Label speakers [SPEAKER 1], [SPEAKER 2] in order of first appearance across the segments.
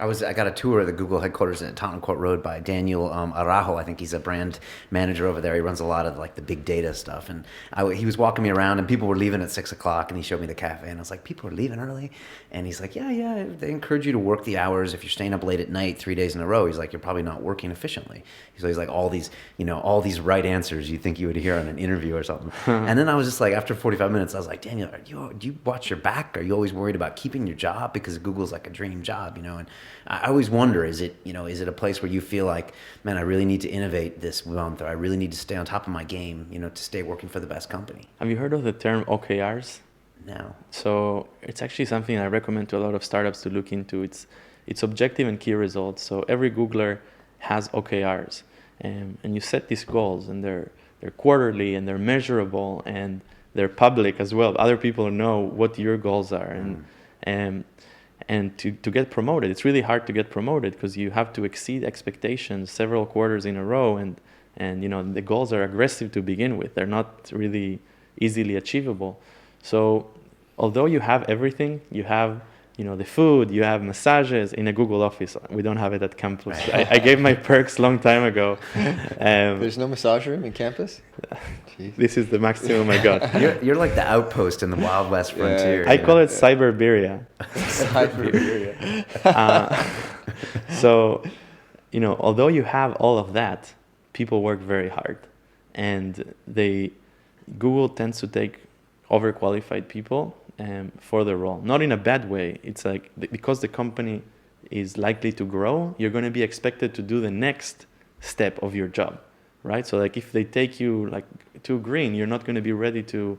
[SPEAKER 1] I got a tour of the Google headquarters at Tottenham Court Road by Daniel Arajo. I think he's a brand manager over there. He runs a lot of like the big data stuff. And he was walking me around, and people were leaving at 6 o'clock, and he showed me the cafe, and I was like, people are leaving early? And he's like, yeah, they encourage you to work the hours. If you're staying up late at night 3 days in a row, he's like, you're probably not working efficiently. He's like, all these right answers you think you would hear on an interview or something. And then I was just like, after 45 minutes, I was like, Daniel, do you watch your back? Are you always worried about keeping your job? Because Google's like a dream job, and I always wonder, is it a place where you feel like, man, I really need to innovate this month, or I really need to stay on top of my game, to stay working for the best company?
[SPEAKER 2] Have you heard of the term OKRs?
[SPEAKER 1] No.
[SPEAKER 2] So it's actually something I recommend to a lot of startups to look into. It's objective and key results. So every Googler has OKRs, and you set these goals, and they're quarterly, and they're measurable, and they're public as well. Other people know what your goals are, and to get promoted, it's really hard to get promoted because you have to exceed expectations several quarters in a row, and the goals are aggressive to begin with. They're not really easily achievable. So although you have everything, you have the food, you have massages in a Google office. We don't have it at campus. I gave my perks long time ago.
[SPEAKER 3] There's no massage room in campus?
[SPEAKER 2] This is the maximum I got.
[SPEAKER 1] You're like the outpost in the Wild West frontier.
[SPEAKER 2] I call it Cyberberia.
[SPEAKER 3] Cyberberia.
[SPEAKER 2] So, although you have all of that, people work very hard. And Google tends to take overqualified people for the role. Not in a bad way. It's like, because the company is likely to grow, you're going to be expected to do the next step of your job, right? So like if they take you like too green, you're not going to be ready to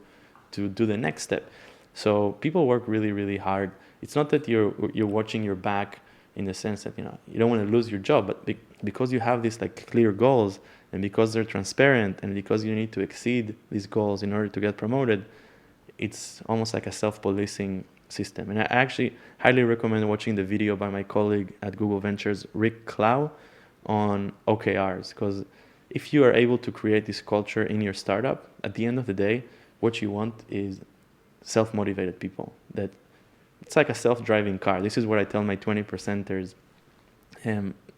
[SPEAKER 2] do the next step. So people work really, really hard. It's not that you're watching your back in the sense that you don't want to lose your job, but because you have these like clear goals, and because they're transparent, and because you need to exceed these goals in order to get promoted, it's almost like a self-policing system. And I actually highly recommend watching the video by my colleague at Google Ventures, Rick Clow, on OKRs, because if you are able to create this culture in your startup, at the end of the day, what you want is self-motivated people. That it's like a self-driving car. This is what I tell my 20%ers.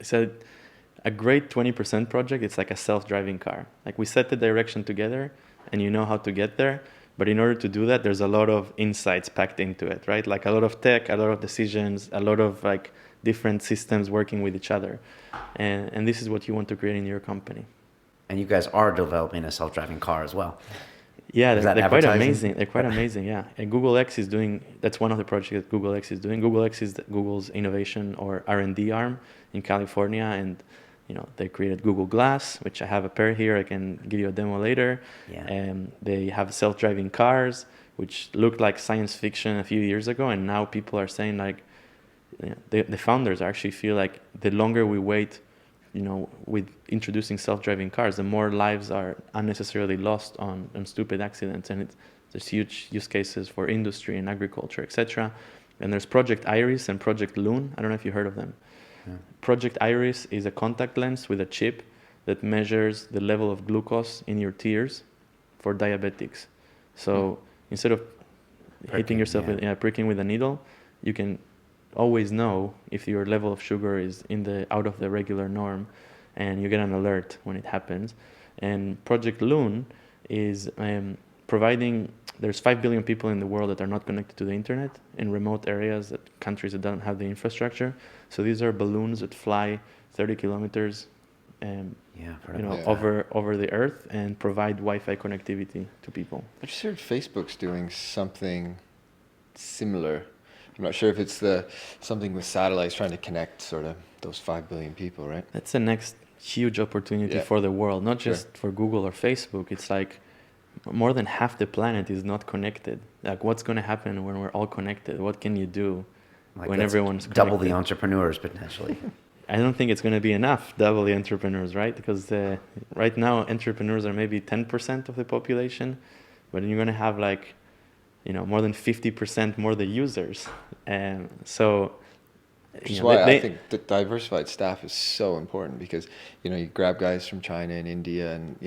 [SPEAKER 2] So a great 20% project, it's like a self-driving car. Like we set the direction together, and you know how to get there. But in order to do that, there's a lot of insights packed into it, right? Like a lot of tech, a lot of decisions, a lot of like different systems working with each other. And this is what you want to create in your company.
[SPEAKER 1] And you guys are developing a self-driving car as well.
[SPEAKER 2] Yeah, they're quite amazing. They're quite amazing, yeah. And Google X is doing, that's one of the projects that Google X is doing. Google X is Google's innovation or R&D arm in California. And they created Google Glass, which I have a pair here. I can give you a demo later.
[SPEAKER 1] Yeah.
[SPEAKER 2] And they have self-driving cars, which looked like science fiction a few years ago. And now people are saying like, the founders actually feel like the longer we wait, with introducing self-driving cars, the more lives are unnecessarily lost on stupid accidents. And there's huge use cases for industry and agriculture, etc. And there's Project Iris and Project Loon. I don't know if you heard of them. Yeah. Project Iris is a contact lens with a chip that measures the level of glucose in your tears for diabetics. So instead of hitting yourself pricking with a needle, you can always know if your level of sugar is out of the regular norm, and you get an alert when it happens. And Project Loon is providing, there's 5 billion people in the world that are not connected to the internet in remote areas, countries that don't have the infrastructure. So these are balloons that fly 30 kilometers over the earth and provide Wi-Fi connectivity to people.
[SPEAKER 3] I just heard Facebook's doing something similar. I'm not sure if it's something with satellites trying to connect sort of those 5 billion people, right?
[SPEAKER 2] That's the next huge opportunity for the world, not just for Google or Facebook. It's like more than half the planet is not connected. Like what's going to happen when we're all connected? What can you do when everyone's connected?
[SPEAKER 1] Double the entrepreneurs potentially.
[SPEAKER 2] I don't think it's going to be enough, double the entrepreneurs, right? Because right now entrepreneurs are maybe 10% of the population, but you're going to have like more than 50% more the users.
[SPEAKER 3] Which is why I think the diversified staff is so important, because, you grab guys from China and India and,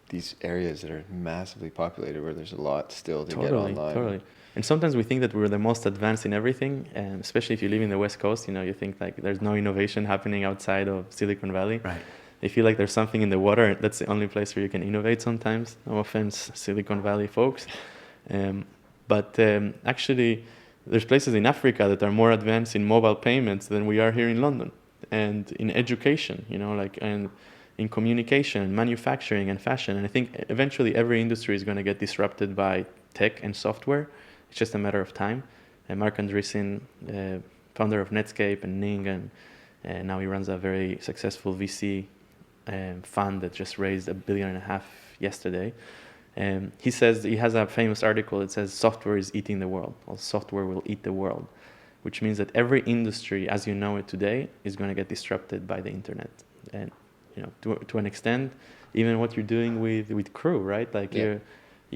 [SPEAKER 3] these areas that are massively populated where there's a lot still to get online. Totally.
[SPEAKER 2] And sometimes we think that we're the most advanced in everything, and especially if you live in the West Coast, you think like there's no innovation happening outside of Silicon Valley.
[SPEAKER 1] Right.
[SPEAKER 2] You feel like there's something in the water. That's the only place where you can innovate sometimes. No offense, Silicon Valley folks. But actually, there's places in Africa that are more advanced in mobile payments than we are here in London. And in education, and in communication, manufacturing, and fashion. And I think eventually every industry is going to get disrupted by tech and software. It's just a matter of time. And Mark Andreessen, founder of Netscape and Ning, and now he runs a very successful VC fund that just raised $1.5 billion yesterday. He says, he has a famous article that says software is eating the world, or software will eat the world, which means that every industry as you know it today is going to get disrupted by the internet. And to an extent, even what you're doing with Crew, right? Like you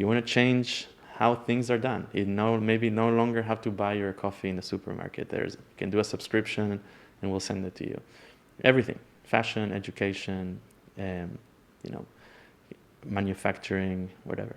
[SPEAKER 2] want to change how things are done. You maybe no longer have to buy your coffee in the supermarket. You can do a subscription and we'll send it to you. Everything, fashion, education, manufacturing, whatever.